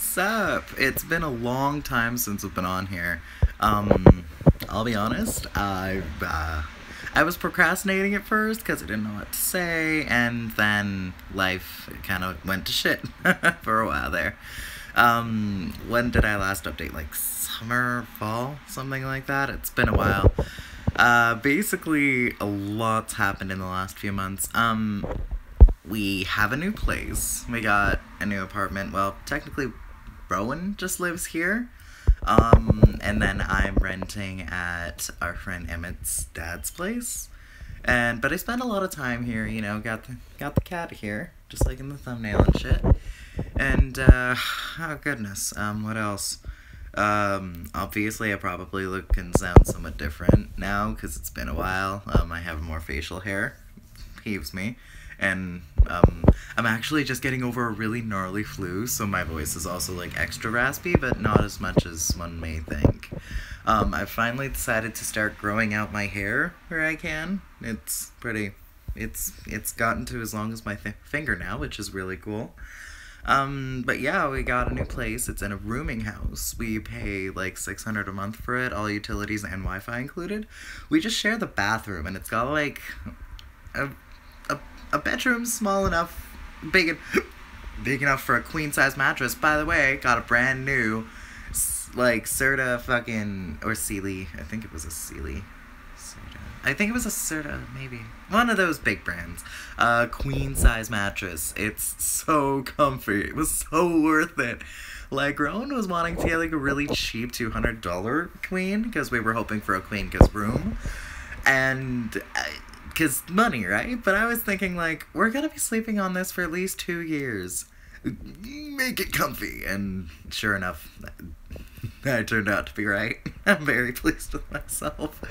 What's up? It's been a long time since I've been on here. I'll be honest, I was procrastinating at first because I didn't know what to say, and then life kind of went to shit for a while there. When did I last update? Like summer, fall, something like that? It's been a while. Basically, a lot's happened in the last few months. We have a new place. We got a new apartment. Well, technically, Rowan just lives here. And then I'm renting at our friend Emmett's dad's place. But I spend a lot of time here, you know, got the cat here, just like in the thumbnail and shit. And, oh goodness, what else? Obviously I probably look and sound somewhat different now, because it's been a while. I have more facial hair. Peeves me. And, I'm actually just getting over a really gnarly flu, so my voice is also, like, extra raspy, but not as much as one may think. I finally decided to start growing out my hair where I can. It's gotten to as long as my finger now, which is really cool. But yeah, we got a new place. It's in a rooming house. We pay like $600 a month for it, all utilities and Wi-Fi included. We just share the bathroom, and it's got like a bedroom small enough, big enough for a queen-size mattress. By the way, got a brand new, like, Serta fucking, or Sealy, I think it was a Sealy. I think it was a Serta, maybe. One of those big brands. Queen-size mattress. It's so comfy. It was so worth it. Like, Rowan was wanting to get, like, a really cheap $200 queen, because we were hoping for a queen, because room. And, because money, right? But I was thinking, like, we're gonna be sleeping on this for at least 2 years. Make it comfy. And sure enough, I turned out to be right. I'm very pleased with myself.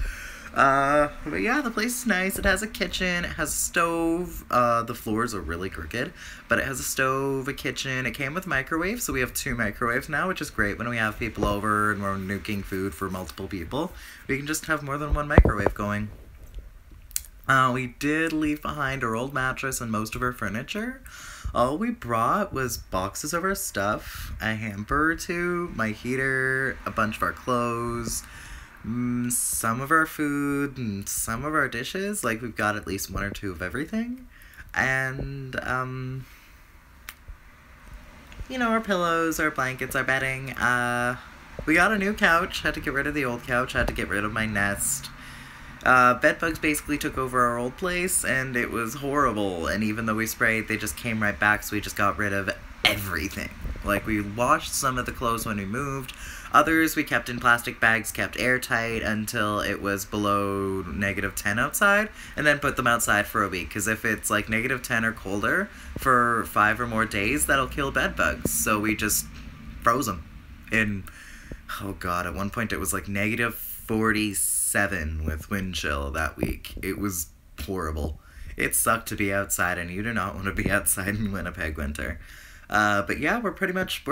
But yeah, the place is nice. It has a kitchen, it has a stove, the floors are really crooked, but it has a stove, a kitchen, it came with a microwave, so we have 2 microwaves now, which is great when we have people over and we're nuking food for multiple people. We can just have more than one microwave going. We did leave behind our old mattress and most of our furniture. All we brought was boxes of our stuff, a hamper or two, my heater, a bunch of our clothes, some of our food, and some of our dishes. Like, we've got at least 1 or 2 of everything. And, you know, our pillows, our blankets, our bedding. We got a new couch, had to get rid of the old couch, had to get rid of my nest. Bedbugs basically took over our old place, and it was horrible, and even though we sprayed, they just came right back, so we just got rid of everything. Like, we washed some of the clothes when we moved, others we kept in plastic bags, kept airtight until it was below -10 outside, and then put them outside for a week, because if it's like -10 or colder for 5 or more days, that'll kill bedbugs, so we just froze them. And, oh god, at one point it was like -47 with wind chill that week. It was horrible. It sucked to be outside, and you do not want to be outside in Winnipeg winter. But yeah, we're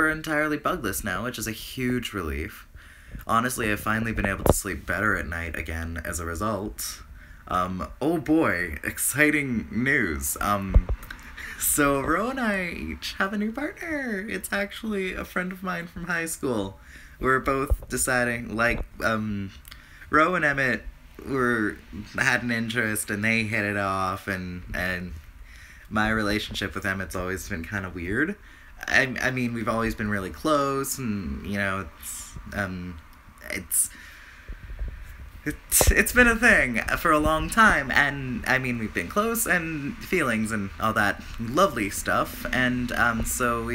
entirely bugless now, which is a huge relief. Honestly, I've finally been able to sleep better at night again as a result. Oh boy, exciting news. So Ro and I each have a new partner. It's actually a friend of mine from high school. We're both deciding, like, Ro and Emmett had an interest, and they hit it off, and my relationship with Emmett's always been kind of weird. I mean, we've always been really close, and, you know, it's been a thing for a long time, and, I mean, we've been close, and feelings, and all that lovely stuff, and, so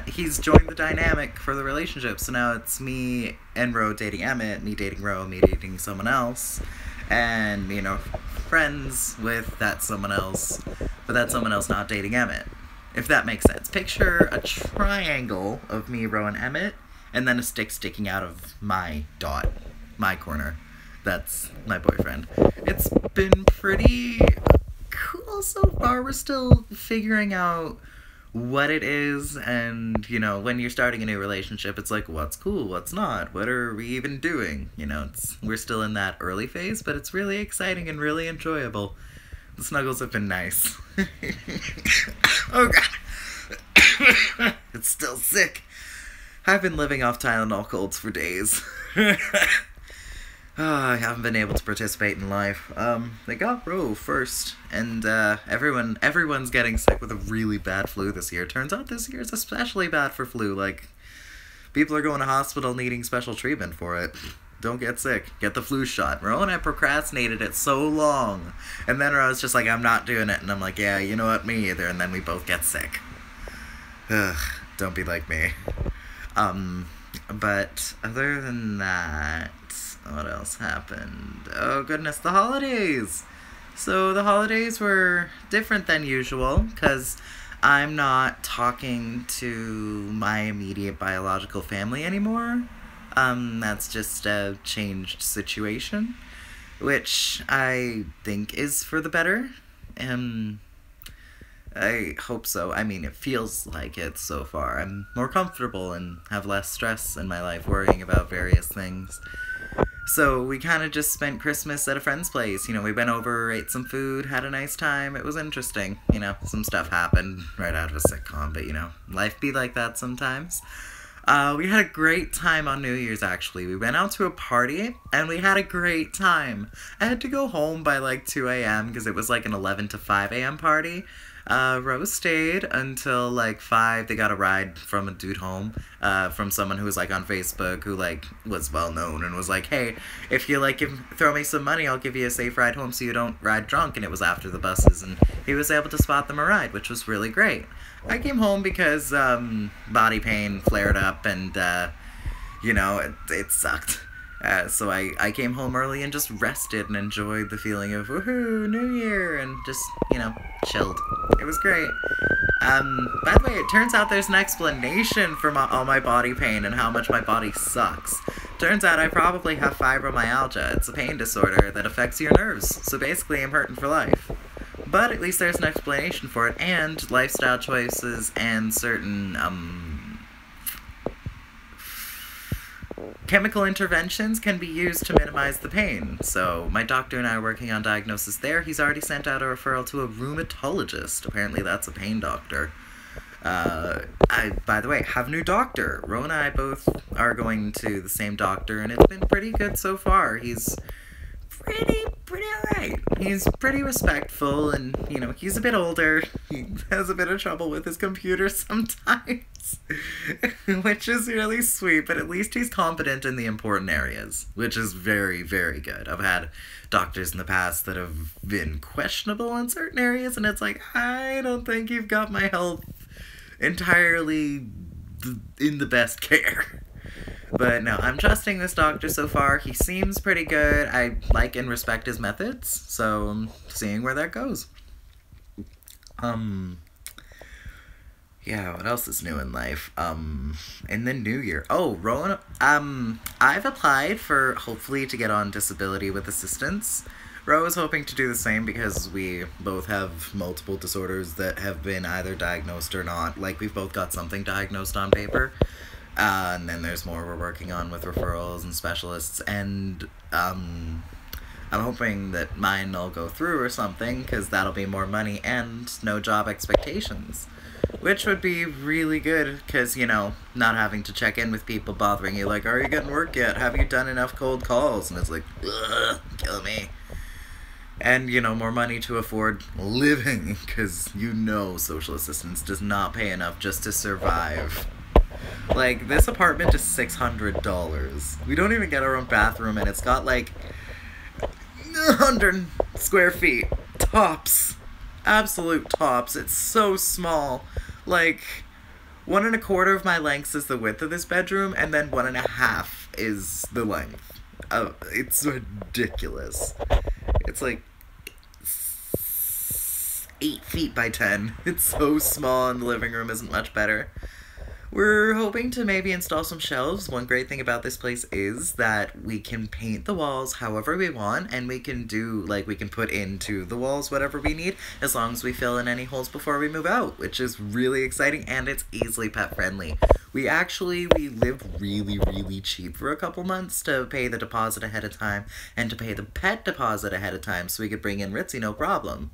he's joined the dynamic for the relationship, so now it's me and Ro dating Emmett, me dating Ro, me dating someone else, and, you know, friends with that someone else, but that someone else not dating Emmett, if that makes sense. Picture a triangle of me, Ro, and Emmett, and then a stick sticking out of my corner. That's my boyfriend. It's been pretty cool so far. We're still figuring out what it is, and, you know, when you're starting a new relationship, it's like, what's cool, what's not, what are we even doing, you know, we're still in that early phase, but it's really exciting and really enjoyable. The snuggles have been nice. Oh god, it's still sick. I've been living off Tylenol colds for days. I haven't been able to participate in life. They got Ro first, and everyone's getting sick with a really bad flu this year. Turns out this year is especially bad for flu. Like, people are going to hospital needing special treatment for it. Don't get sick. Get the flu shot. Ro and I procrastinated it so long, and then I was just like, I'm not doing it, and I'm like, yeah, you know what, me either, and then we both get sick. Ugh, don't be like me. But other than that, what else happened? Oh goodness, the holidays! So the holidays were different than usual, because I'm not talking to my immediate biological family anymore. That's just a changed situation, which I think is for the better. I hope so. I mean, it feels like it so far. I'm more comfortable and have less stress in my life worrying about various things. So we kind of just spent Christmas at a friend's place. You know, we went over, ate some food, had a nice time. It was interesting. You know, some stuff happened right out of a sitcom, but you know, life be like that sometimes. We had a great time on New Year's, actually. We went out to a party, and we had a great time. I had to go home by like 2 a.m. because it was like an 11 to 5 a.m. party. Rose stayed until like 5. They got a ride from a dude home, from someone who was like on Facebook, who like was well known and was like, hey, if you like throw me some money, I'll give you a safe ride home so you don't ride drunk. And it was after the buses, and he was able to spot them a ride, which was really great. I came home because body pain flared up, and you know, it sucked. So I came home early and just rested and enjoyed the feeling of woohoo, New Year, and just, you know, chilled. It was great. By the way, it turns out there's an explanation for all my body pain and how much my body sucks. Turns out I probably have fibromyalgia. It's a pain disorder that affects your nerves. So basically I'm hurting for life. But at least there's an explanation for it, and lifestyle choices and certain, chemical interventions can be used to minimize the pain. So my doctor and I are working on diagnosis there. He's already sent out a referral to a rheumatologist. Apparently that's a pain doctor. I, by the way, have a new doctor. Ro and I both are going to the same doctor, and it's been pretty good so far. He's pretty alright. He's pretty respectful, and, you know, he's a bit older. He has a bit of trouble with his computer sometimes, which is really sweet, but at least he's competent in the important areas, which is very, very good. I've had doctors in the past that have been questionable in certain areas, and it's like, I don't think you've got my health entirely in the best care. But no, I'm trusting this doctor so far. He seems pretty good. I like and respect his methods, so I'm seeing where that goes. Yeah, what else is new in life? In the new year. Oh, Rowan, I've applied for, hopefully, to get on disability with assistance. Ro is hoping to do the same because we both have multiple disorders that have been either diagnosed or not. Like, we've both got something diagnosed on paper. And then there's more we're working on with referrals and specialists, and I'm hoping that mine will go through or something, because that'll be more money and no job expectations, which would be really good, because, you know, not having to check in with people bothering you, like, are you getting work yet? Have you done enough cold calls? And it's like, ugh, kill me. And, you know, more money to afford living, because, you know, social assistance does not pay enough just to survive. Like, this apartment is $600. We don't even get our own bathroom, and it's got, like, 100 square feet. Tops. Absolute tops. It's so small. Like, 1.25 of my lengths is the width of this bedroom, and then 1.5 is the length. It's ridiculous. It's, like, 8 feet by 10. It's so small, and the living room isn't much better. We're hoping to maybe install some shelves. One great thing about this place is that we can paint the walls however we want, and we can do, like, we can put into the walls whatever we need, as long as we fill in any holes before we move out, which is really exciting, and it's easily pet friendly. We lived really, really cheap for a couple months to pay the deposit ahead of time, and to pay the pet deposit ahead of time, so we could bring in Ritzy no problem.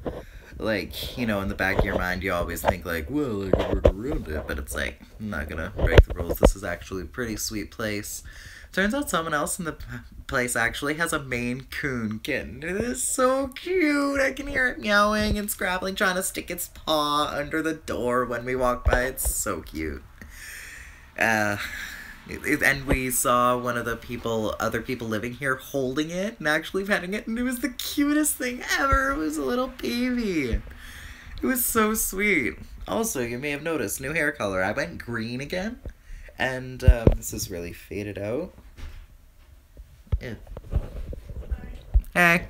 like, you know, in the back of your mind, you always think, like, well, I could work around it, but it's like, I'm not gonna break the rules. This is actually a pretty sweet place. Turns out someone else in the place actually has a Maine Coon kitten. It is so cute. I can hear it meowing and scrabbling, trying to stick its paw under the door when we walk by. It's so cute. And we saw one of the other people living here holding it and actually petting it, and it was the cutest thing ever. It was a little baby. It was so sweet. Also, you may have noticed, new hair color. I went green again, and this is really faded out. Yeah. Hey.